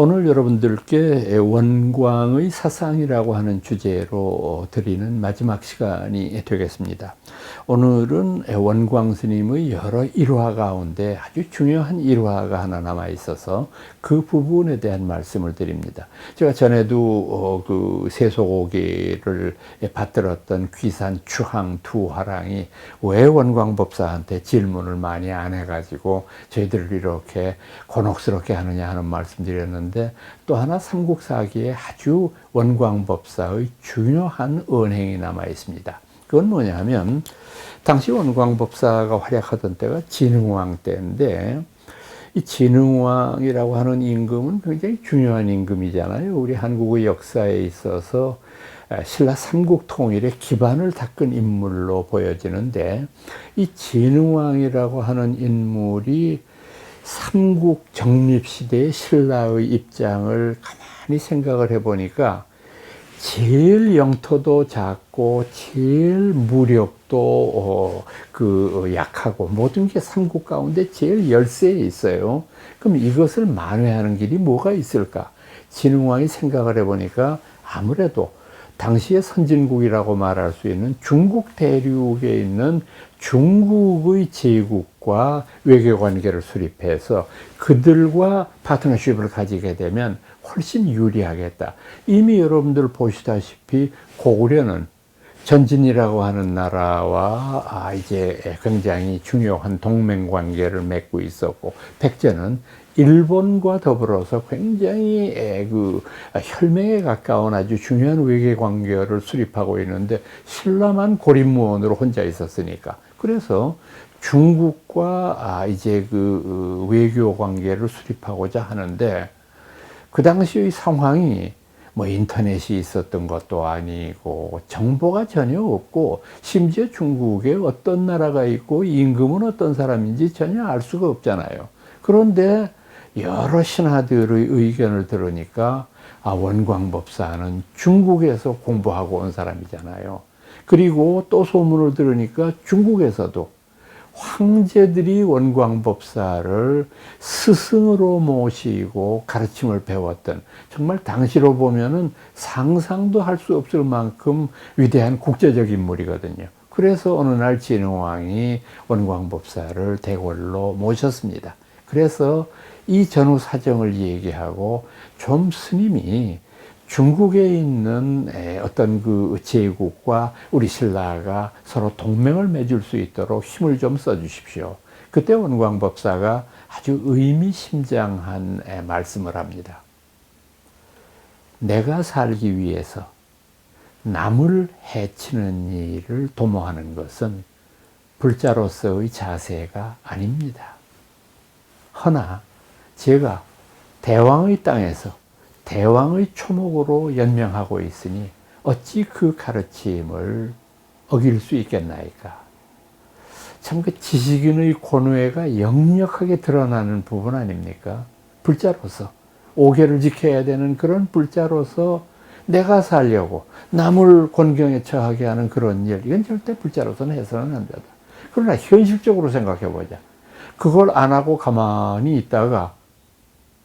오늘 여러분들께 원광의 사상이라고 하는 주제로 드리는 마지막 시간이 되겠습니다. 오늘은 원광 스님의 여러 일화 가운데 아주 중요한 일화가 하나 남아 있어서 그 부분에 대한 말씀을 드립니다. 제가 전에도 그 세속오기를 받들었던 귀산 추항 두 화랑이 왜 원광법사한테 질문을 많이 안 해가지고 저희들을 이렇게 곤혹스럽게 하느냐 하는 말씀 드렸는데, 또 하나 삼국사기에 아주 원광법사의 중요한 언행이 남아 있습니다. 그건 뭐냐 하면, 당시 원광법사가 활약하던 때가 진흥왕 때인데, 이 진흥왕이라고 하는 임금은 굉장히 중요한 임금이잖아요. 우리 한국의 역사에 있어서 신라 삼국 통일의 기반을 닦은 인물로 보여지는데, 이 진흥왕이라고 하는 인물이 삼국 정립시대의 신라의 입장을 가만히 생각을 해보니까 제일 영토도 작고 제일 무력도 약하고 모든 게 삼국 가운데 제일 열세에 있어요. 그럼 이것을 만회하는 길이 뭐가 있을까? 진흥왕이 생각을 해보니까 아무래도 당시의 선진국이라고 말할 수 있는 중국 대륙에 있는 중국의 제국과 외교관계를 수립해서 그들과 파트너십을 가지게 되면 훨씬 유리하겠다. 이미 여러분들 보시다시피 고구려는 전진이라고 하는 나라와 이제 굉장히 중요한 동맹 관계를 맺고 있었고, 백제는 일본과 더불어서 굉장히 혈맹에 가까운 아주 중요한 외교 관계를 수립하고 있는데, 신라만 고립무원으로 혼자 있었으니까. 그래서 중국과 이제 외교 관계를 수립하고자 하는데, 그 당시의 상황이 뭐 인터넷이 있었던 것도 아니고 정보가 전혀 없고, 심지어 중국에 어떤 나라가 있고 임금은 어떤 사람인지 전혀 알 수가 없잖아요. 그런데 여러 신하들의 의견을 들으니까 원광법사는 중국에서 공부하고 온 사람이잖아요. 그리고 또 소문을 들으니까 중국에서도 황제들이 원광법사를 스승으로 모시고 가르침을 배웠던, 정말 당시로 보면은 상상도 할 수 없을 만큼 위대한 국제적 인물이거든요. 그래서 어느 날 진흥왕이 원광법사를 대궐로 모셨습니다. 그래서 이 전후 사정을 얘기하고, 좀 스님이 중국에 있는 어떤 그 제국과 우리 신라가 서로 동맹을 맺을 수 있도록 힘을 좀 써주십시오. 그때 원광법사가 아주 의미심장한 말씀을 합니다. 내가 살기 위해서 남을 해치는 일을 도모하는 것은 불자로서의 자세가 아닙니다. 허나 제가 대왕의 땅에서 대왕의 초목으로 연명하고 있으니 어찌 그 가르침을 어길 수 있겠나이까. 참 그 지식인의 고뇌가 역력하게 드러나는 부분 아닙니까? 불자로서, 오계를 지켜야 되는 그런 불자로서 내가 살려고 남을 곤경에 처하게 하는 그런 일, 이건 절대 불자로서는 해서는 안 된다. 그러나 현실적으로 생각해 보자. 그걸 안 하고 가만히 있다가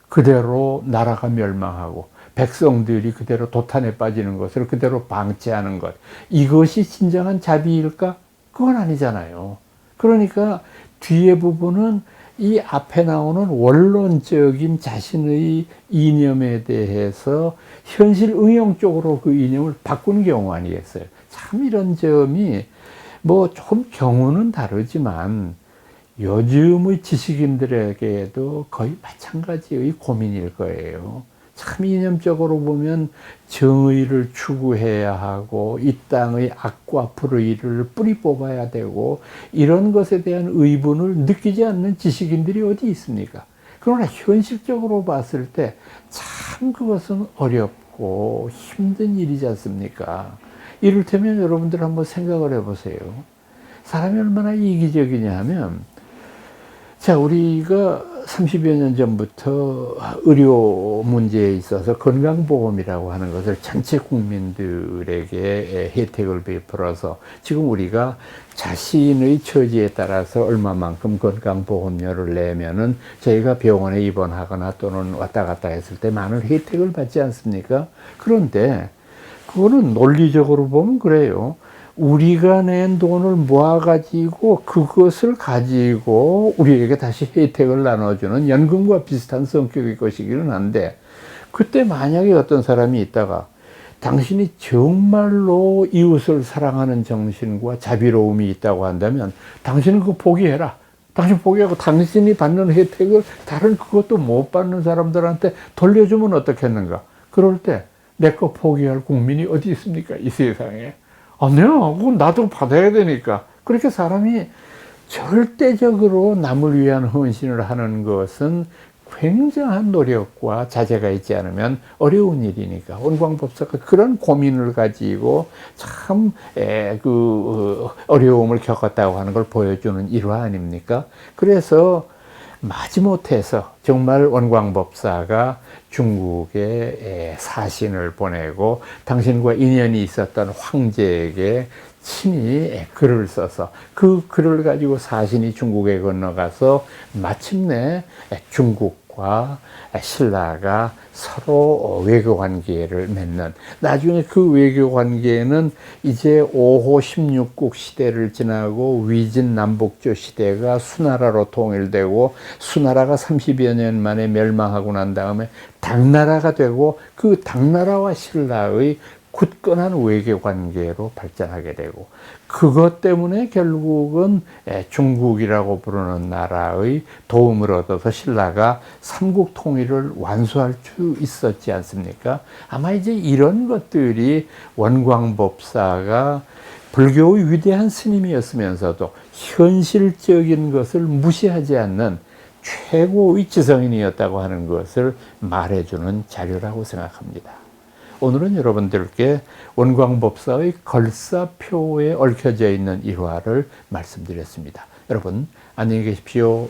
그대로 나라가 멸망하고 백성들이 그대로 도탄에 빠지는 것을 그대로 방치하는 것, 이것이 진정한 자비일까? 그건 아니잖아요. 그러니까 뒤에 부분은 이 앞에 나오는 원론적인 자신의 이념에 대해서 현실 응용적으로 그 이념을 바꾸는 경우 아니겠어요? 참 이런 점이 뭐 좀 경우는 다르지만 요즘의 지식인들에게도 거의 마찬가지의 고민일 거예요. 참 이념적으로 보면 정의를 추구해야 하고, 이 땅의 악과 불의를 뿌리 뽑아야 되고, 이런 것에 대한 의분을 느끼지 않는 지식인들이 어디 있습니까? 그러나 현실적으로 봤을 때 참 그것은 어렵고 힘든 일이지 않습니까? 이를테면 여러분들 한번 생각을 해보세요. 사람이 얼마나 이기적이냐 하면, 자, 우리가 30여 년 전부터 의료 문제에 있어서 건강보험이라고 하는 것을 전체 국민들에게 혜택을 베풀어서 지금 우리가 자신의 처지에 따라서 얼마만큼 건강보험료를 내면은 저희가 병원에 입원하거나 또는 왔다 갔다 했을 때 많은 혜택을 받지 않습니까? 그런데 그거는 논리적으로 보면 그래요. 우리가 낸 돈을 모아가지고 그것을 가지고 우리에게 다시 혜택을 나눠주는 연금과 비슷한 성격의 것이기는 한데, 그때 만약에 어떤 사람이 있다가 당신이 정말로 이웃을 사랑하는 정신과 자비로움이 있다고 한다면 당신은 그거 포기해라. 당신 포기하고 당신이 받는 혜택을 다른 그것도 못 받는 사람들한테 돌려주면 어떻겠는가? 그럴 때 내 거 포기할 국민이 어디 있습니까? 이 세상에. 아니요, 그건 나도 받아야 되니까. 그렇게 사람이 절대적으로 남을 위한 헌신을 하는 것은 굉장한 노력과 자제가 있지 않으면 어려운 일이니까 원광법사가 그런 고민을 가지고 참 어려움을 겪었다고 하는 걸 보여주는 일화 아닙니까? 그래서 마지못해서 정말 원광법사가 중국에 사신을 보내고 당신과 인연이 있었던 황제에게 친히 글을 써서 그 글을 가지고 사신이 중국에 건너가서 마침내 중국과 신라가 서로 외교 관계를 맺는, 나중에 그 외교 관계는 이제 5호 16국 시대를 지나고 위진 남북조 시대가 수나라로 통일되고 수나라가 30여 년 만에 멸망하고 난 다음에 당나라가 되고 그 당나라와 신라의 굳건한 외교 관계로 발전하게 되고, 그것 때문에 결국은 중국이라고 부르는 나라의 도움을 얻어서 신라가 삼국 통일을 완수할 수 있었지 않습니까? 아마 이제 이런 것들이 원광법사가 불교의 위대한 스님이었으면서도 현실적인 것을 무시하지 않는 최고의 지성인이었다고 하는 것을 말해주는 자료라고 생각합니다. 오늘은 여러분들께 원광법사의 걸사표에 얽혀져 있는 일화를 말씀드렸습니다. 여러분 안녕히 계십시오.